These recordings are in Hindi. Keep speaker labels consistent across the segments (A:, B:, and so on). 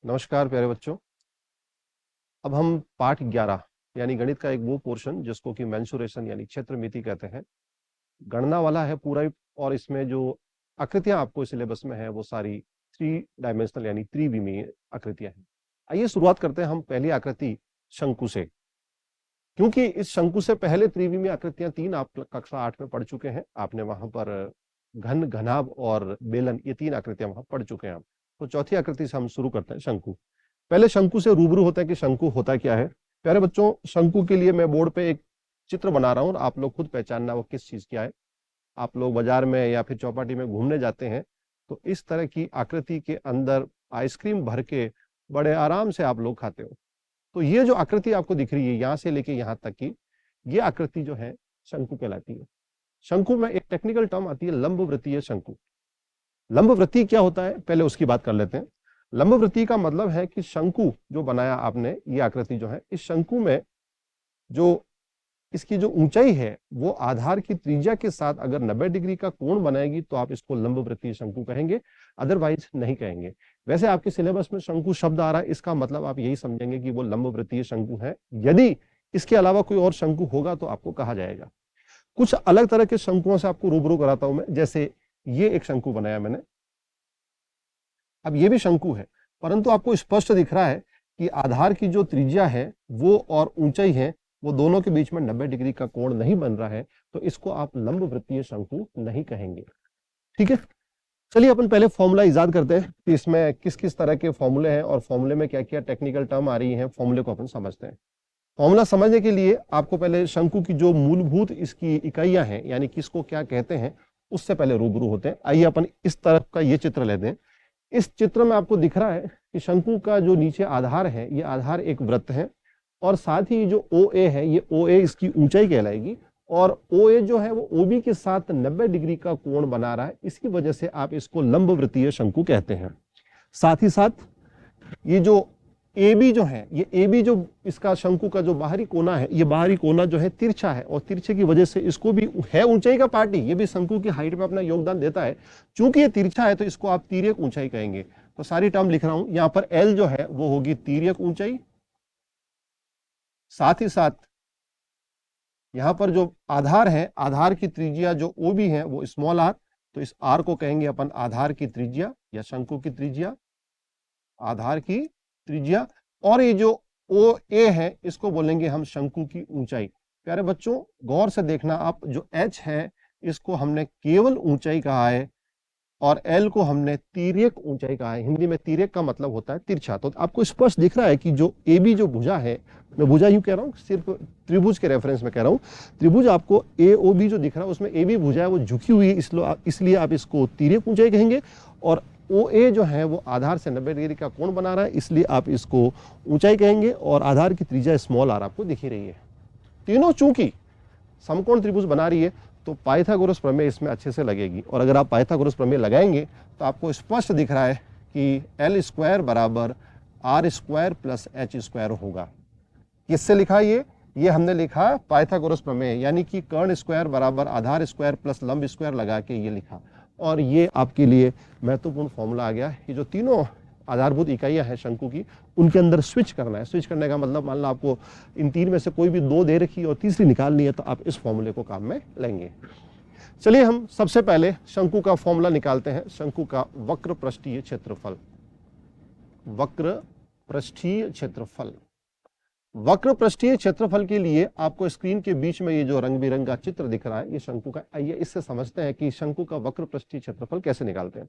A: नमस्कार प्यारे बच्चों। अब हम पाठ 11 यानी गणित का एक वो पोर्शन जिसको कि मेंसुरेशन यानी क्षेत्रमिति कहते हैं, गणना वाला है पूरा ही। और इसमें जो आकृतियां आपको सिलेबस में है वो सारी थ्री डायमेंशनल यानी त्रिविमीय आकृतियां हैं। आइए शुरुआत करते हैं हम पहली आकृति शंकु से, क्योंकि इस शंकु से पहले त्रिविमीय आकृतियां तीन आप कक्षा 8 में पढ़ चुके हैं। आपने वहां पर घन, घनाभ और बेलन, ये तीन आकृतियां वहां पढ़ चुके हैं आप। तो चौथी आकृति से हम शुरू करते हैं शंकु। पहले शंकु से रूबरू होता है कि शंकु होता क्या है। प्यारे बच्चों, शंकु के लिए मैं बोर्ड पे एक चित्र बना रहा हूं और आप लोग खुद पहचानना वो किस चीज का है। आप लोग बाजार में या फिर चौपाटी में घूमने जाते हैं तो इस तरह की आकृति के अंदर आइसक्रीम भर के बड़े आराम से आप लोग खाते हो। तो ये जो आकृति आपको दिख रही है यहां से लेके यहां तक की, ये आकृति जो है शंकु कहलाती है। शंकु में एक टेक्निकल टर्म आती है लंबवृत्तीय शंकु। लंबवृत्तीय क्या होता है पहले उसकी बात कर लेते हैं। लंबवृत्तीय का मतलब है कि शंकु जो बनाया आपने, ये आकृति जो है, इस शंकु में जो इसकी जो ऊंचाई है वो आधार की त्रिज्या के साथ अगर 90 डिग्री का कोण बनाएगी तो आप इसको लंबवृत्तीय शंकु कहेंगे, अदरवाइज नहीं कहेंगे। वैसे आपके सिलेबस में शंकु शब्द आ रहा है, इसका मतलब आप यही समझेंगे कि वो लंबवृत्तीय शंकु है। यदि इसके अलावा कोई और शंकु होगा तो आपको कहा जाएगा। कुछ अलग तरह के शंकुओं से आपको रूबरू कराता हूं मैं। जैसे ये एक शंकु बनाया मैंने, अब ये भी शंकु है, परंतु आपको स्पष्ट दिख रहा है कि आधार की जो त्रिज्या है वो और ऊंचाई है वो दोनों के बीच में 90 डिग्री का कोण नहीं बन रहा है, तो इसको आप लंबवृत्तीय शंकु नहीं कहेंगे। ठीक है, चलिए अपन पहले फॉर्मूला इजाद करते हैं कि इसमें किस किस तरह के फॉर्मूले हैं और फॉर्मूले में क्या क्या टेक्निकल टर्म आ रही हैं। फॉर्मूले को अपन समझते हैं। फॉर्मूला समझने के लिए आपको पहले शंकु की जो मूलभूत इसकी इकाइयां हैं यानी किसको क्या कहते हैं उससे पहले रूबरू होते हैं। आइए अपन इस तरफ का ये चित्र लेते हैं। इस चित्र में आपको दिख रहा है कि शंकु का जो नीचे आधार है, ये आधार एक वृत्त है और साथ ही जो OA है, ये OA इसकी ऊंचाई कहलाएगी और OA जो है वो OB के साथ 90 डिग्री का कोण बना रहा है, इसकी वजह से आप इसको लंबवृत्तीय शंकु कहते हैं। साथ ही साथ ये जो AB जो है, ये AB जो इसका शंकु का जो बाहरी कोना है, ये बाहरी कोना जो है तिरछा है और तिरछे की वजह से इसको भी है ऊंचाई का पार्ट ही, ये भी शंकु की हाइट में अपना योगदान देता है। चूंकि ये तिरछा है तो इसको आप तिर्यक ऊंचाई कहेंगे। तो सारी टर्म लिख रहा हूं, यहां पर L जो है वो होगी तिर्यक ऊंचाई। साथ ही साथ यहां पर जो आधार है, आधार की त्रिज्या जो OB है वो स्मॉल r, तो इस r को कहेंगे अपन आधार की त्रिज्या या शंकु की त्रिज्या, आधार की त्रिज्या। और ये जो OA है इसको बोलेंगे हम शंकु की ऊंचाई। प्यारे बच्चों गौर से देखना आप, जो H है इसको हमने केवल ऊंचाई कहा है और L को हमने तिर्यक ऊंचाई कहा है। हिंदी में तिर्यक का मतलब होता है तिरछा। तो आपको स्पष्ट दिख रहा है कि जो AB जो भुजा है, मैं भुजा यूं कह रहा हूं, सिर्फ त्रिभुज के रेफरेंस में कह रहा हूं। त्रिभुज आपको AOB जो दिख रहा है उसमें AB भुजा है वो झुकी हुई है, इसलिए आप इसको तिर्यक ऊंचाई कहेंगे। और OA जो है वो आधार से 90 डिग्री का कोण बना रहा है, इसलिए आप इसको ऊंचाई कहेंगे और आधार की त्रिज्या स्मॉल r आपको दिख ही रही है। तीनों चूंकि समकोण त्रिभुज बना रही है तो पाइथागोरस प्रमेय इसमें अच्छे से लगेगी। और अगर आप पाइथागोरस प्रमेय लगाएंगे तो आपको स्पष्ट दिख रहा है कि L स्क्वायर बराबर R square plus H square होगा। किससे लिखा ये हमने लिखा पाइथागोरस प्रमेय, यानी कि कर्ण स्क्वायर बराबर आधार स्क्वायर प्लस लंब स्क्वायर लगा के ये लिखा। और ये आपके लिए महत्वपूर्ण फॉर्मूला आ गया। ये जो तीनों आधारभूत इकाइयां हैं शंकु की, उनके अंदर स्विच करना है। स्विच करने का मतलब, मान लो आपको इन तीन में से कोई भी दो दे रखी और तीसरी निकालनी है तो आप इस फॉर्मूले को काम में लेंगे। चलिए हम सबसे पहले शंकु का फॉर्मूला निकालते हैं। शंकु का वक्र पृष्ठीय क्षेत्रफल, वक्र पृष्ठीय क्षेत्रफल। वक्र पृष्ठीय क्षेत्रफल के लिए आपको स्क्रीन के बीच में ये जो रंग बिरंगा चित्र दिख रहा है ये शंकु का। आइए इससे समझते हैं कि शंकु का वक्र पृष्ठीय क्षेत्रफल कैसे निकालते हैं।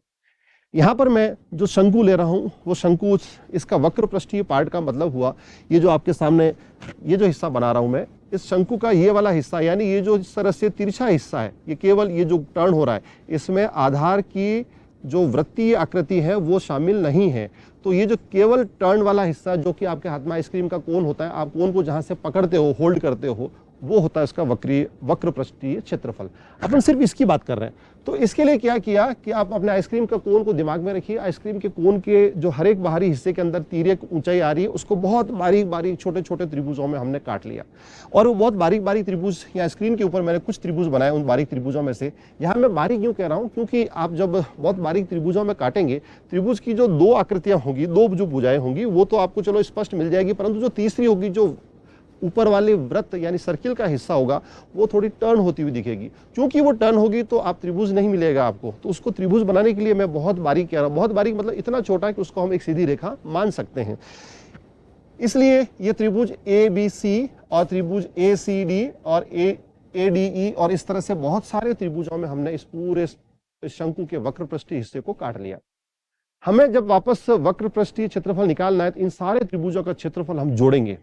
A: यहां पर मैं जो शंकु ले रहा हूं वो शंकु, इसका वक्र पृष्ठीय पार्ट का मतलब हुआ ये जो आपके सामने ये जो हिस्सा बना रहा हूं मैं, इस शंकु का ये वाला हिस्सा, यानी ये जो इस तरह से तिरछा हिस्सा है, ये केवल ये जो टर्न हो रहा है इसमें आधार की जो वृत्तीय आकृति है वो शामिल नहीं है। तो ये जो केवल टर्न वाला हिस्सा जो कि आपके हाथ में आइसक्रीम का कोन होता है, आप कोन को जहां से पकड़ते हो, होल्ड करते हो, वो होता है इसका वक्र पृष्ठीय क्षेत्रफल। अपन सिर्फ इसकी बात कर रहे हैं। तो इसके लिए क्या किया कि आप अपने आइसक्रीम का कोन को दिमाग में रखिए। आइसक्रीम के कोन के जो हर एक बाहरी हिस्से के अंदर तिर्यक ऊंचाई आ रही है, उसको बहुत बारीक बारीक छोटे छोटे त्रिभुजों में हमने काट लिया। और वो बहुत बारीक बारीक त्रिभुज, या स्क्रीन के ऊपर मैंने कुछ त्रिभुज बनाए उन बारीक त्रिभुजों में से। यहाँ मैं बारीक क्यों कह रहा हूँ, क्योंकि आप जब बहुत बारीक त्रिभुजों में काटेंगे, त्रिभुज की जो दो आकृतियां होंगी, दो जो भुजाएं होंगी, वो तो आपको चलो स्पष्ट मिल जाएगी, परंतु जो तीसरी होगी, जो ऊपर वाले वृत्त यानी सर्किल का हिस्सा होगा, वो थोड़ी टर्न होती हुई दिखेगी। क्योंकि वो टर्न होगी तो आप त्रिभुज नहीं मिलेगा आपको। तो उसको त्रिभुज बनाने के लिए मैं बहुत बारीक कह रहा हूं। बहुत बारीक मतलब इतना छोटा कि उसको हम एक सीधी रेखा मान सकते हैं। इसलिए ये त्रिभुज ए बी सी और त्रिभुज ए सी डी और ए डी ई और इस तरह से बहुत सारे त्रिभुजों में हमने इस पूरे शंकु के वक्र पृष्ठीय हिस्से को काट लिया। हमें जब वापस वक्र पृष्ठीय क्षेत्रफल निकालना है तो इन सारे त्रिभुजों का क्षेत्रफल हम जोड़ेंगे,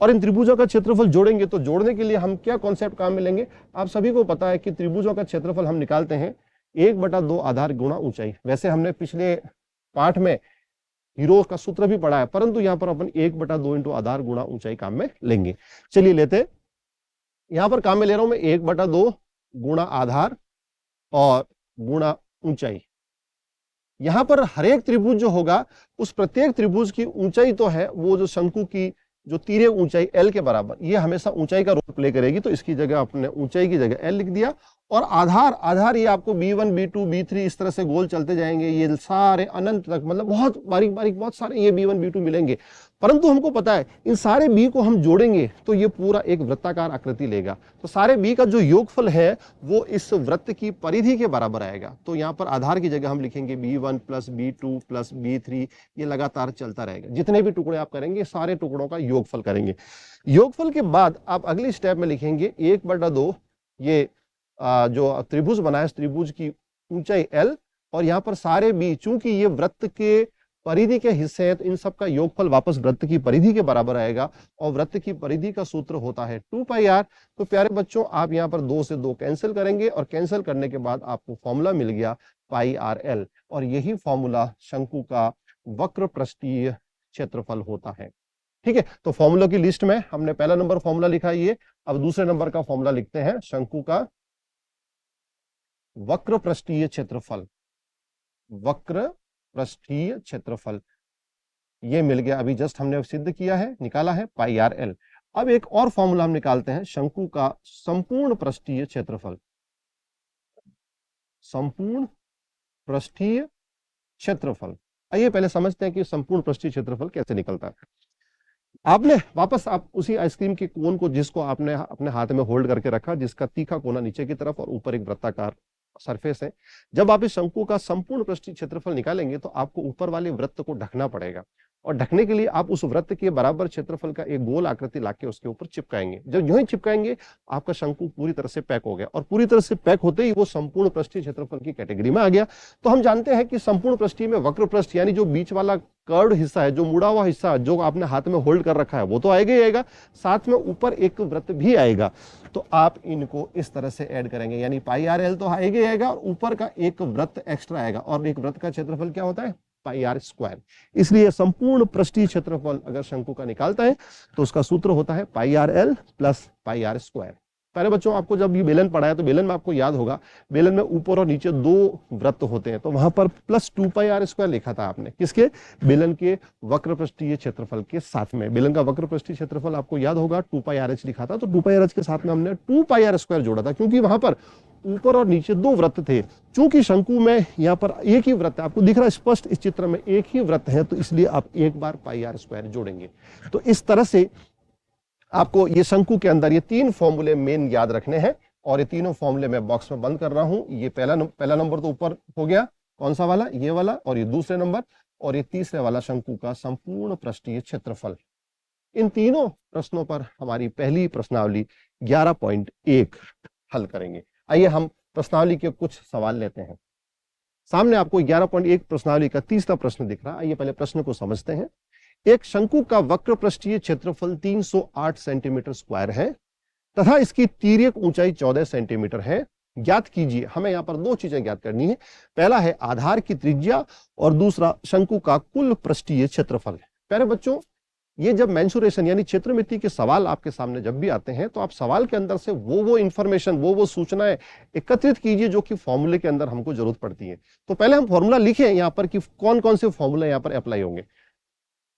A: और इन त्रिभुजों का क्षेत्रफल जोड़ेंगे तो जोड़ने के लिए हम क्या कॉन्सेप्ट काम में लेंगे। आप सभी को पता है कि त्रिभुजों का क्षेत्रफल हम निकालते हैं 1/2 आधार गुणा ऊंचाई। वैसे हमने पिछले पाठ में हीरो का सूत्र भी पढ़ा है, परंतु यहां पर अपन 1/2 इंटू आधार गुणा ऊंचाई काम में लेंगे। चलिए लेते, यहां पर काम में ले रहा हूं मैं 1/2 गुणा आधार और गुणा ऊंचाई। यहां पर हर एक त्रिभुज जो होगा, उस प्रत्येक त्रिभुज की ऊंचाई तो है, वो जो शंकु की जो तीर्य ऊंचाई L के बराबर, ये हमेशा ऊंचाई का रोल प्ले करेगी, तो इसकी जगह अपने ऊंचाई की जगह L लिख दिया। और आधार ये आपको B1 B2 B3 इस तरह से गोल चलते जाएंगे, ये सारे अनंत तक, मतलब बहुत बारीक बारीक बहुत सारे ये B1 B2 मिलेंगे। परंतु हमको पता है इन सारे B को हम जोड़ेंगे तो ये पूरा एक वृत्ताकार आकृति लेगा। तो सारे B का जो योगफल है वो इस वृत्त की परिधि के बराबर आएगा। तो यहाँ पर आधार की जगह हम लिखेंगे B1 plus B2 plus B3, ये लगातार चलता रहेगा। जितने भी टुकड़े आप करेंगे सारे टुकड़ों का योगफल करेंगे। योगफल के बाद आप अगली स्टेप में लिखेंगे 1/2 ये जो त्रिभुज बनाया, त्रिभुज की ऊंचाई L, और यहाँ पर सारे B, चूंकि ये वृत्त के परिधि के हिस्से हैं तो इन सब का योगफल वापस वृत्त की परिधि के बराबर आएगा। और वृत्त की परिधि का सूत्र होता है 2πr। तो प्यारे बच्चों, आप यहाँ पर 2 से 2 कैंसिल करेंगे और कैंसिल करने के बाद आपको फॉर्मूला मिल गया πrl, और यही फॉर्मूला शंकु का वक्र पृष्ठीय क्षेत्रफल होता है। ठीक है, तो फॉर्मूला की लिस्ट में हमने पहला नंबर फॉर्मूला लिखा ये। अब दूसरे नंबर का फॉर्मूला लिखते हैं, शंकु का वक्र पृष्ठीय क्षेत्रफल। वक्र पृष्ठीय क्षेत्रफल ये मिल गया, अभी जस्ट हमने सिद्ध किया है, निकाला है πrl। अब एक और फॉर्मूला हम निकालते हैं, शंकु का संपूर्ण पृष्ठीय क्षेत्रफल। संपूर्ण पृष्ठीय क्षेत्रफल, आइए पहले समझते हैं कि संपूर्ण पृष्ठीय क्षेत्रफल कैसे निकलता है। आपने वापस आप उसी आइसक्रीम के कोन को, जिसको आपने अपने हाथ में होल्ड करके रखा, जिसका तीखा कोना नीचे की तरफ और ऊपर एक वृत्ताकार सरफेस है। जब आप इस शंकु का संपूर्ण पृष्ठीय क्षेत्रफल निकालेंगे तो आपको ऊपर वाले वृत्त को ढकना पड़ेगा, और ढकने के लिए आप उस वृत्त के बराबर क्षेत्रफल का एक गोल आकृति लाके उसके ऊपर चिपकाएंगे। जब यूं ही चिपकाएंगे आपका शंकु पूरी तरह से पैक हो गया, और पूरी तरह से पैक होते ही वो संपूर्ण पृष्ठीय क्षेत्रफल की कैटेगरी में आ गया। तो हम जानते हैं कि संपूर्ण पृष्ठीय में वक्र पृष्ठ यानी जो बीच वाला कर्व्ड हिस्सा है, जो मुड़ा हुआ हिस्सा जो आपने हाथ में होल्ड कर रखा है, वो तो आएगा ही आएगा, साथ में ऊपर एक वृत्त भी आएगा। तो आप इनको इस तरह से ऐड करेंगे, यानी πrl तो आएगा ही आएगा, और ऊपर का एक वृत्त एक्स्ट्रा आएगा, और एक वृत्त का क्षेत्रफल क्या होता है, πr²। इसलिए संपूर्ण पृष्ठीय क्षेत्रफल अगर शंकु का निकालता है तो उसका सूत्र होता है πrl प्लस πr²। पहले बच्चों, आपको जब ये बेलन पढ़ा है तो बेलन में आपको याद होगा, बेलन में ऊपर और नीचे 2 वृत्त होते हैं, तो वहां पर प्लस 2πr² लिखा था आपने, किसके, बेलन के वक्र पृष्ठीय क्षेत्रफल के साथ में। बेलन का वक्र पृष्ठीय क्षेत्रफल आपको याद होगा 2πrh लिखा था, तो 2πrh के साथ में हमने 2πr² जोड़ा था, क्योंकि वहां पर ऊपर और नीचे 2 वृत्त थे। चूंकि शंकु में यहाँ पर एक ही वृत्त है, आपको दिख रहा है स्पष्ट इस चित्र में एक ही वृत्त है, तो इसलिए आप एक बार πr² जोड़ेंगे। तो इस तरह से आपको ये शंकु के अंदर ये 3 फॉर्मूले मेन याद रखने हैं, और ये तीनों फॉर्मूले मैं बॉक्स में बंद कर रहा हूं। ये पहला नंबर तो ऊपर हो गया, कौन सा वाला, ये वाला, और ये दूसरे नंबर, और ये तीसरे वाला शंकु का संपूर्ण पृष्ठीय क्षेत्रफल। इन तीनों प्रश्नों पर हमारी पहली प्रश्नावली 11.1 हल करेंगे। आइए हम प्रश्नावली के कुछ सवाल लेते हैं। सामने आपको 11.1 प्रश्नावली का तीसरा प्रश्न दिख रहा है। आइए पहले प्रश्न को समझते हैं। एक शंकु का वक्र पृष्ठीय क्षेत्रफल 308 सेंटीमीटर स्क्वायर है तथा इसकी तिर्यक ऊंचाई 14 सेंटीमीटर है। ज्ञात कीजिए, हमें यहां पर 2 चीजें ज्ञात करनी है। पहला है आधार की त्रिज्या और दूसरा शंकु का कुल पृष्ठीय क्षेत्रफल। प्यारे बच्चों, ये जब मेंसुरेशन यानी क्षेत्रमिति के सवाल आपके सामने जब भी आते हैं, तो आप सवाल के अंदर से वो इंफॉर्मेशन, वो सूचनाएं एकत्रित कीजिए जो कि फॉर्मूले के अंदर हमको जरूरत पड़ती है। तो पहले हम फॉर्मूला लिखें यहाँ पर कि कौन कौन से फॉर्मूला यहाँ पर अप्लाई होंगे।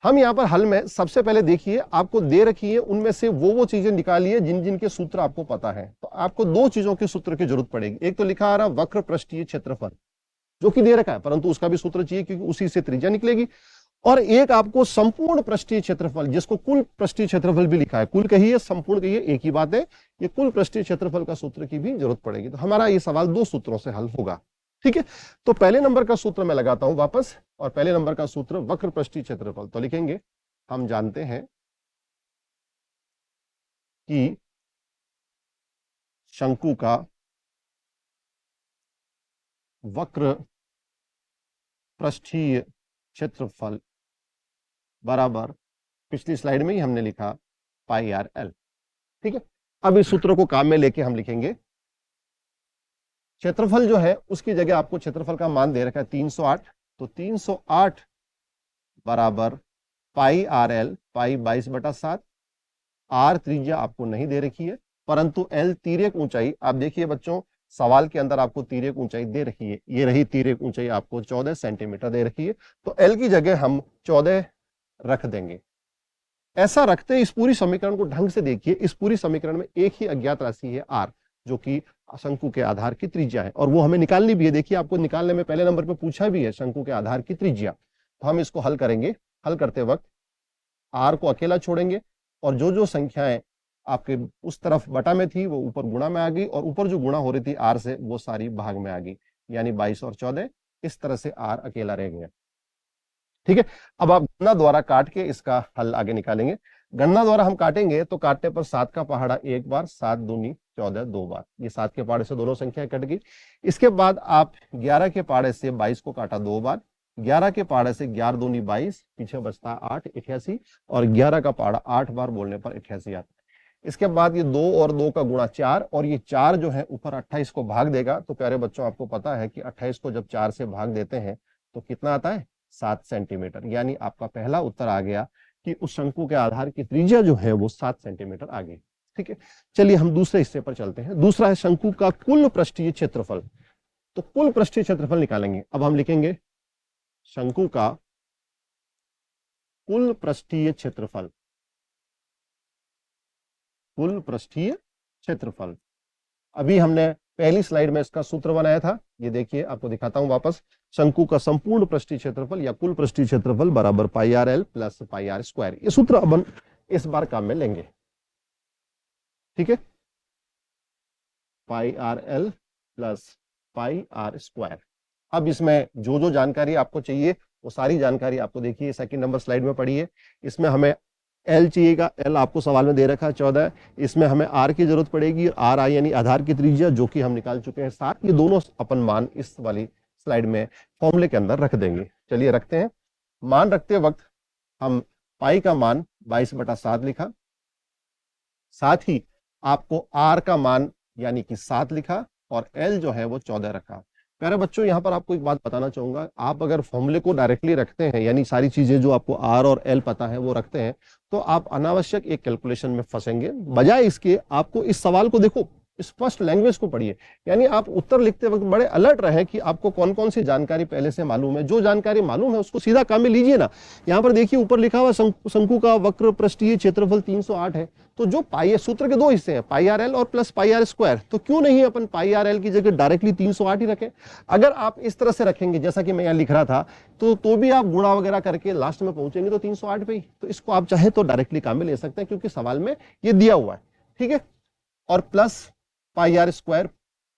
A: हम यहाँ पर हल में सबसे पहले देखिए, आपको दे रखी है उनमें से वो चीजें निकालिए जिन जिन के सूत्र आपको पता है। तो आपको दो चीजों के सूत्र की जरूरत पड़ेगी। एक तो लिखा आ रहा वक्र पृष्ठीय क्षेत्रफल, जो कि दे रखा है, परंतु उसका भी सूत्र चाहिए क्योंकि उसी से त्रिज्या निकलेगी। और एक आपको संपूर्ण पृष्ठीय क्षेत्रफल, जिसको कुल पृष्ठीय क्षेत्रफल भी लिखा है, कुल कहिए संपूर्ण कहिए एक ही बात है, ये कुल पृष्ठीय क्षेत्रफल का सूत्र की भी जरूरत पड़ेगी। तो हमारा ये सवाल दो सूत्रों से हल होगा। ठीक है, तो पहले नंबर का सूत्र मैं लगाता हूं वापस, और पहले नंबर का सूत्र वक्र पृष्ठीय क्षेत्रफल। तो लिखेंगे, हम जानते हैं कि शंकु का वक्र पृष्ठीय क्षेत्रफल बराबर, पिछली स्लाइड में ही हमने लिखा पाई आर एल। ठीक है, अब इस सूत्र को काम में लेके हम लिखेंगे, क्षेत्रफल जो है उसकी जगह आपको क्षेत्रफल का मान दे रखा है 308। तो 308 बराबर pi r L, pi 22/7, are त्रिज्या आपको नहीं दे रखी है, परंतु एल तिर्यक ऊंचाई, आप देखिए बच्चों सवाल के अंदर आपको तिर्यक ऊंचाई दे रखी है, ये रही तिर्यक ऊंचाई आपको 14 सेंटीमीटर दे रखी है। तो एल की जगह हम 14 रख देंगे। ऐसा रखते इस पूरी समीकरण को ढंग से देखिए, इस पूरी समीकरण में एक ही अज्ञात राशि है आर, जो कि शंकु के आधार की त्रिज्या है, और वो हमें निकालनी भी है। देखिए आपको निकालने में पहले नंबर पे पूछा भी है शंकु के आधार की त्रिज्या। तो हम इसको हल करेंगे। हल करते वक्त आर को अकेला छोड़ेंगे, और जो संख्याएं आपके उस तरफ बटा में थी वो ऊपर गुणा में आ गई, और ऊपर जो गुणा हो रही थी आर से वो सारी भाग में आ गई, यानी 22 और 14। इस तरह से आर अकेला रह गया। ठीक है, अब आप गणना द्वारा काट के इसका हल आगे निकालेंगे। गणना द्वारा हम काटेंगे तो काटने पर 7 का पहाड़ा एक बार, 7 दूनी 14 दो बार, ये 7 के पहाड़े से दोनों संख्या कट गई। इसके बाद आप 11 के पहाड़े से 22 को काटा दो बार, 11 के पहाड़े से 11 दूनी 22, पीछे बचता 8, 88, और 11 का पहाड़ा 8 बार बोलने पर 88 आता है। इसके बाद ये 2 और 2 का गुणा 4, और ये 4 जो है ऊपर 28 को भाग देगा। तो प्यारे बच्चों आपको पता है कि 28 को जब 4 से भाग देते हैं तो कितना आता है, 7 सेंटीमीटर। यानी आपका पहला उत्तर आ गया कि उस शंकु के आधार की त्रिज्या जो है वो 7 सेंटीमीटर आ गई। ठीक है, चलिए हम दूसरे हिस्से पर चलते हैं। दूसरा है शंकु का कुल पृष्ठीय क्षेत्रफल। तो कुल पृष्ठीय क्षेत्रफल निकालेंगे। अब हम लिखेंगे शंकु का कुल पृष्ठीय क्षेत्रफल, कुल पृष्ठीय क्षेत्रफल। अभी हमने पहली स्लाइड में इसका सूत्र बनाया था, ये देखिए आपको दिखाता हूं वापस। शंकु का संपूर्ण पृष्ठीय क्षेत्रफल या कुल पृष्ठीय क्षेत्रफल बराबर pi r l plus pi r square. ये सूत्र अब इस बार काम में लेंगे। ठीक है, pi r l plus pi r square. अब इसमें जो जानकारी आपको चाहिए वो सारी जानकारी आपको देखिए सेकंड नंबर स्लाइड में पड़ी है। इसमें हमें एल चाहिएगा, एल आपको सवाल में दे रखा है 14। इसमें हमें आर की जरूरत पड़ेगी, आर आई यानी आधार की त्रिज्या, जो कि हम निकाल चुके हैं 7। ये दोनों अपन मान इस वाली स्लाइड में फॉर्मूले के अंदर रख देंगे। चलिए रखते हैं। मान रखते वक्त हम पाई का मान 22/7 लिखा, साथ ही आपको आर का मान यानी कि 7 लिखा, और एल जो है वो 14 रखा। प्यारे बच्चों यहाँ पर आपको एक बात बताना चाहूंगा, आप अगर फॉर्मूले को डायरेक्टली रखते हैं यानी सारी चीजें जो आपको आर और एल पता है वो रखते हैं, तो आप अनावश्यक एक कैलकुलेशन में फंसेंगे। बजाय इसके आपको इस सवाल को देखो, स्पष्ट लैंग्वेज को पढ़िए, यानी आप उत्तर लिखते वक्त बड़े अलर्ट रहे कि आपको कौन कौन सी जानकारी पहले से मालूम है। जो जानकारी मालूम है उसको सीधा काम में लीजिए ना। यहाँ पर देखिए ऊपर लिखा हुआ शंकु का वक्र पृष्ठीय क्षेत्रफल 308 है। तो जो पाई, सूत्र के दो हिस्से हैं, पाई आर एल और प्लस पाई आर स्क्वायर। तो क्यों नहीं अपन पाई आर एल की जगह डायरेक्टली 308 ही रखें। अगर आप इस तरह से रखेंगे जैसा कि मैं यहाँ लिख रहा था, तो भी आप गुणा वगैरह करके लास्ट में पहुंचेंगे तो 308 पे ही। तो इसको आप चाहे तो डायरेक्टली काम में ले सकते हैं क्योंकि सवाल में ये दिया हुआ है। ठीक है, और plus pi r square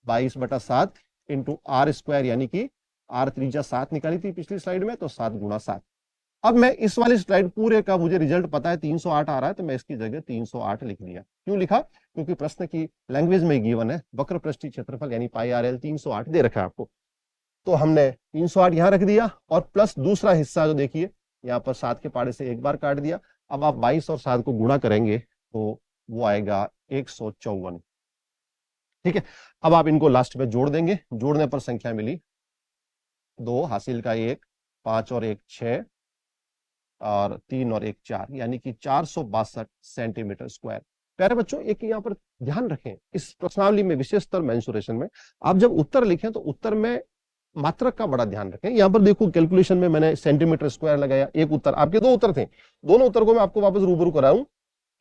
A: 22/7 into r square, यानी कि आर त्रिज्या 7 निकाली थी पिछली स्लाइड में, तो 7 गुणा 7। अब मैं इस वाली स्लाइड पूरे का मुझे रिजल्ट पता है 308 आ रहा है, तो मैं इसकी जगह 308 लिख दिया। क्यों लिखा? क्योंकि प्रश्न की लैंग्वेज में गिवन है वक्र पृष्ठीय क्षेत्रफल यानी पाई आर एल 308 दे रखा है आपको। तो हमने 308 यहां रख दिया, और प्लस दूसरा हिस्सा जो देखिए यहाँ पर 7 के पाड़े से एक बार काट दिया। अब आप 22 और 7 को गुणा करेंगे तो वो आएगा 154। ठीक है, अब आप इनको लास्ट में जोड़ देंगे। जोड़ने पर संख्या मिली 2, हासिल का 1, 5 और 1 6, और 3 और 1 4, यानी कि 462 सेंटीमीटर स्क्वायर। प्यारे बच्चों, एक यहाँ पर ध्यान रखें, इस प्रश्नावली में विशेषतर मेंसुरेशन में आप जब उत्तर लिखें तो उत्तर में मात्रक का बड़ा ध्यान रखें। यहाँ पर देखो कैलकुलेशन में मैंने सेंटीमीटर स्क्वायर लगाया, एक उत्तर, आपके दो उत्तर थे, दोनों उत्तर को मैं आपको वापस रूबरू कराऊं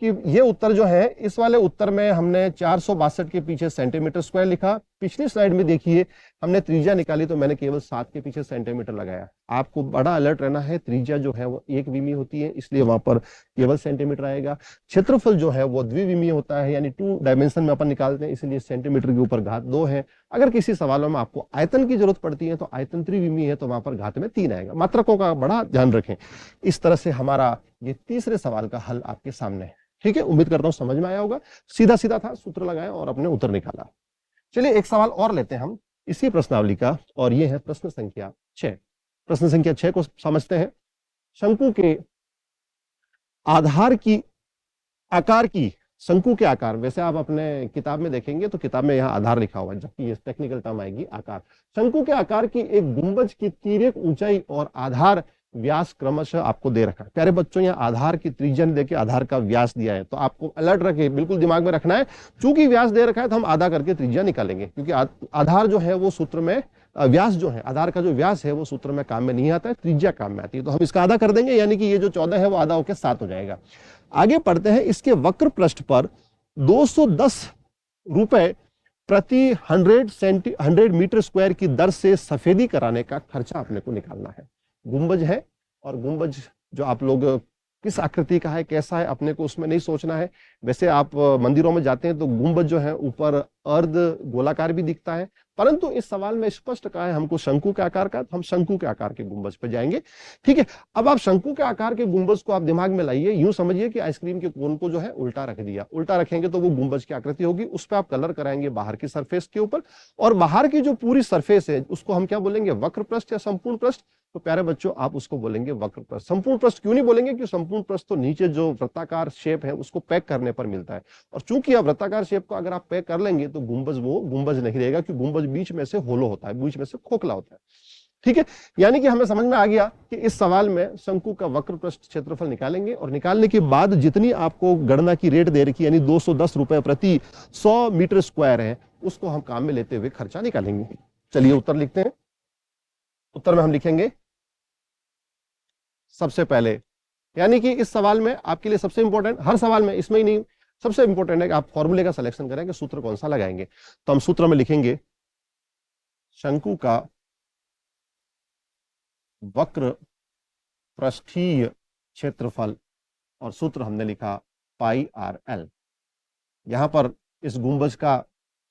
A: कि ये उत्तर जो है, इस वाले उत्तर में हमने 462 के पीछे सेंटीमीटर स्क्वायर लिखा। पिछली स्लाइड में देखिए हमने त्रिज्या निकाली तो मैंने केवल 7 के पीछे सेंटीमीटर लगाया। आपको बड़ा अलर्ट रहना है, त्रिज्या जो है वो 1 विमी होती है, इसलिए वहां पर केवल सेंटीमीटर आएगा। क्षेत्रफल जो है वो द्विविमीय होता है, यानी 2 डायमेंशन में अपन निकालते हैं, इसलिए सेंटीमीटर के ऊपर घात 2 है। अगर किसी सवालों में आपको आयतन की जरूरत पड़ती है तो आयतन त्रिविमीय है, तो वहां पर घात में 3 आएगा। मात्रकों का बड़ा ध्यान रखें। इस तरह से हमारा ये तीसरे सवाल का हल आपके सामने है। ठीक है, उम्मीद करता हूं समझ में आया होगा। सीधा सीधा था, सूत्र लगाया और अपने उत्तर निकाला। चलिए एक सवाल और लेते हैं हम इसी प्रश्नावली का, और ये है प्रश्न संख्या 6। प्रश्न संख्या 6 को समझते हैं। शंकु के आधार की आकार की, शंकु के आकार, वैसे आप अपने किताब में देखेंगे तो किताब में यहाँ आधार लिखा हुआ है, जबकि ये टेक्निकल टर्म आएगी आकार। शंकु के आकार की एक गुंबज की तिर्यक ऊंचाई और आधार व्यास क्रमशः आपको दे रखा है। प्यारे बच्चों, यहाँ आधार की त्रिज्या देके आधार का व्यास दिया है, तो आपको अलर्ट रखे, बिल्कुल दिमाग में रखना है। चूंकि व्यास दे रखा है तो हम आधा करके त्रिज्या निकालेंगे, क्योंकि आधार जो है वो सूत्र में, व्यास जो है, आधार का जो व्यास है वो सूत्र में काम में नहीं आता है, त्रिज्या काम में आती है। तो हम इसका आधा कर देंगे, यानी कि ये जो 14 है वो आधा होकर 7 हो जाएगा। आगे पढ़ते हैं। इसके वक्र पृष्ठ पर 210 रुपए प्रति 100 मीटर स्क्वायर की दर से सफेदी कराने का खर्चा अपने को निकालना है। गुंबज है, और गुंबज जो आप लोग किस आकृति का है, कैसा है, अपने को उसमें नहीं सोचना है। वैसे आप मंदिरों में जाते हैं तो गुंबज जो है ऊपर अर्ध गोलाकार भी दिखता है, परंतु इस सवाल में स्पष्ट कहा है हमको शंकु के आकार का, तो हम शंकु के आकार के गुंबज पे जाएंगे। ठीक है, अब आप शंकु के आकार के गुंबज को आप दिमाग में लाइए। यूं समझिए कि आइसक्रीम के कोन को जो है उल्टा रख दिया, उल्टा रखेंगे तो वो गुंबज की आकृति होगी। उस पर आप कलर कराएंगे बाहर की सरफेस के ऊपर, और बाहर की जो पूरी सरफेस है उसको हम क्या बोलेंगे, वक्र पृष्ठ या संपूर्ण पृष्ठ। तो प्यारे बच्चों, आप उसको बोलेंगे वक्र पृष्ठ। संपूर्ण पृष्ठ क्यों नहीं बोलेंगे, क्योंकि संपूर्ण पृष्ठ तो नीचे जो वृत्ताकार शेप है उसको पैक करने पर मिलता है, और चूंकि आप वृत्ताकार शेप को अगर आप पैक कर लेंगे तो गुंबज वो गुंबज नहीं रहेगा, क्योंकि गुंबज बीच में से होलो होता है, बीच में से खोखला होता है। ठीक है, यानी कि हमें समझ में आ गया कि इस सवाल में शंकु का वक्र पृष्ठ क्षेत्रफल निकालेंगे, और निकालने के बाद जितनी आपको गणना की रेट दे रखी, यानी 210 रुपए प्रति 100 मीटर स्क्वायर है, उसको हम काम में लेते हुए खर्चा निकालेंगे। चलिए उत्तर लिखते हैं। उत्तर में हम लिखेंगे सबसे पहले, यानी कि इस सवाल में आपके लिए सबसे इंपॉर्टेंट, हर सवाल में, इसमें ही नहीं, सबसे इंपॉर्टेंट है कि आप फॉर्मूले का सिलेक्शन करें कि सूत्र कौन सा लगाएंगे। तो हम सूत्र में लिखेंगे शंकु का वक्र पृष्ठीय क्षेत्रफल, और सूत्र हमने लिखा पाई आर एल। यहां पर इस गुंबज का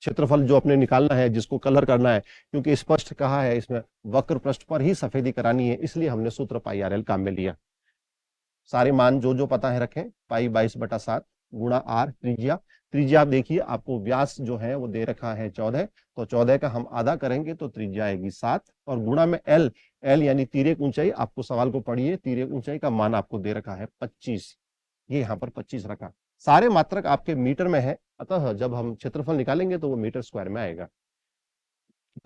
A: क्षेत्रफल जो अपने निकालना है, जिसको कलर करना है, क्योंकि स्पष्ट कहा है इसमें वक्र पृष्ठ पर ही सफेदी करानी है, इसलिए हमने सूत्र पाई आर एल काम में लिया। सारे मान जो जो पता है रखें, पाई 22/7 गुणा आर त्रिज्या। त्रिज्या आप देखिए, आपको व्यास जो है वो दे रखा है 14, तो 14 का हम आधा करेंगे तो त्रिज्या आएगी 7, और गुणा में एल, एल यानी तिर्यक ऊंचाई। आपको सवाल को पढ़िए, तिर्यक ऊंचाई का मान आपको दे रखा है 25, ये यहाँ पर 25 रखा। सारे मात्रक आपके मीटर में है, अतः जब हम क्षेत्रफल निकालेंगे तो वो मीटर स्क्वायर में आएगा।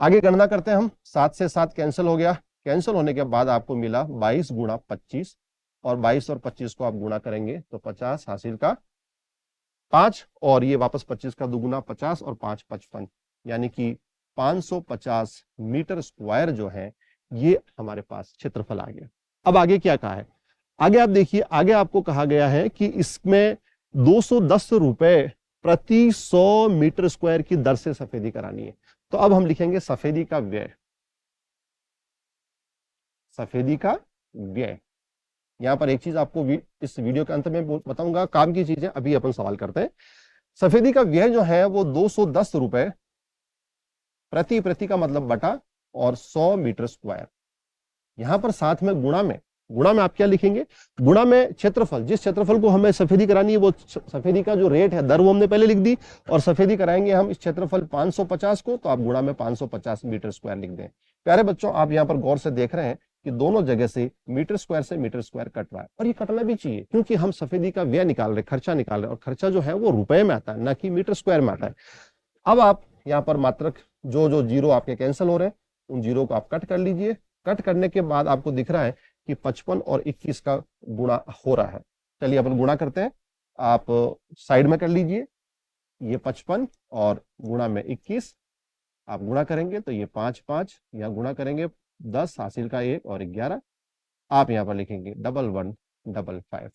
A: आगे गणना करते हैं हम। 7 से 7 कैंसिल हो गया, कैंसिल होने के बाद आपको मिला 22 गुणा 25, और 22 और 25 को आप गुणा करेंगे तो 50 हासिल का 5, और ये वापस 25 का दुगुना 50 और 5 55, यानी कि 550 मीटर स्क्वायर जो है ये हमारे पास क्षेत्रफल आ गया। अब आगे क्या कहा है, आगे आप देखिए, आगे आपको कहा गया है कि इसमें 210 रुपए प्रति 100 मीटर स्क्वायर की दर से सफेदी करानी है। तो अब हम लिखेंगे सफेदी का व्यय, सफेदी का व्यय। यहां पर एक चीज आपको इस वीडियो के अंत में बताऊंगा, काम की चीजें, अभी अपन सवाल करते हैं। सफेदी का व्यय जो है वो 210 रुपए प्रति का मतलब बटा और 100 मीटर स्क्वायर। यहां पर साथ में गुणा में आप क्या लिखेंगे, गुणा में क्षेत्रफल, जिस क्षेत्रफल को हमें सफेदी करानी है वो सफेदी का जो रेट है, दर, वो हमने पहले लिख दी, और सफेदी कराएंगे हम इस क्षेत्रफल 550 को, तो आप गुणा में 550 मीटर स्क्वायर लिख दें। प्यारे बच्चों, आप यहाँ पर गौर से देख रहे हैं कि दोनों जगह से मीटर स्क्वायर कट रहा है, और ये कटना भी चाहिए, क्योंकि हम सफेदी का व्यय निकाल रहे, खर्चा निकाल रहे, और खर्चा जो है वो रुपए में आता है, ना कि मीटर स्क्वायर में आता है। अब आप यहाँ पर मात्रक जो जो जीरो आपके कैंसिल हो रहे हैं, उन जीरो को आप कट कर लीजिए। कट करने के बाद आपको दिख रहा है कि 55 और 21 का गुणा हो रहा है। चलिए अपन गुणा करते हैं। आप साइड में कर लीजिए, ये 55 और गुणा में 21, आप गुणा करेंगे तो ये 5 5, यहाँ गुणा करेंगे 10, हासिल का 1 और 11, आप यहाँ पर लिखेंगे 1155,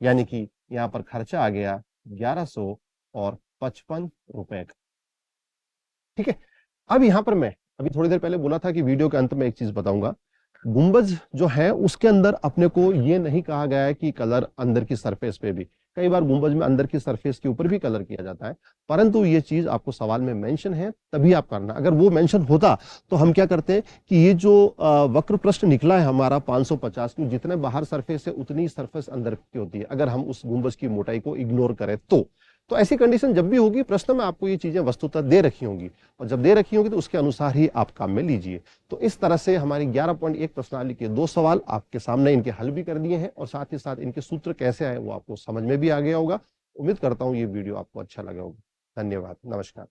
A: यानी कि यहाँ पर खर्चा आ गया 1100 और 55 रुपए का। ठीक है। अब यहाँ पर मैं अभी थोड़ी देर पहले बोला था कि वीडियो के अंत में एक चीज बताऊंगा। गुंबज जो है उसके अंदर अपने को ये नहीं कहा गया है कि कलर अंदर की सरफेस पे भी, कई बार गुंबज में अंदर की सरफेस के ऊपर भी कलर किया जाता है, परंतु ये चीज आपको सवाल में मेंशन है तभी आप करना। अगर वो मेंशन होता तो हम क्या करते हैं कि ये जो वक्र प्रश्न निकला है हमारा 550 की, जितने बाहर सरफेस है उतनी सरफेस अंदर की होती है, अगर हम उस गुंबज की मोटाई को इग्नोर करें तो ऐसी कंडीशन जब भी होगी प्रश्न में आपको ये चीजें वस्तुतः दे रखी होंगी, और जब दे रखी होंगी तो उसके अनुसार ही आप काम में लीजिए। तो इस तरह से हमारी 11.1 प्रश्नावली के 2 सवाल आपके सामने, इनके हल भी कर दिए हैं और साथ ही साथ इनके सूत्र कैसे आए वो आपको समझ में भी आ गया होगा। उम्मीद करता हूं ये वीडियो आपको अच्छा लगा होगा। धन्यवाद, नमस्कार।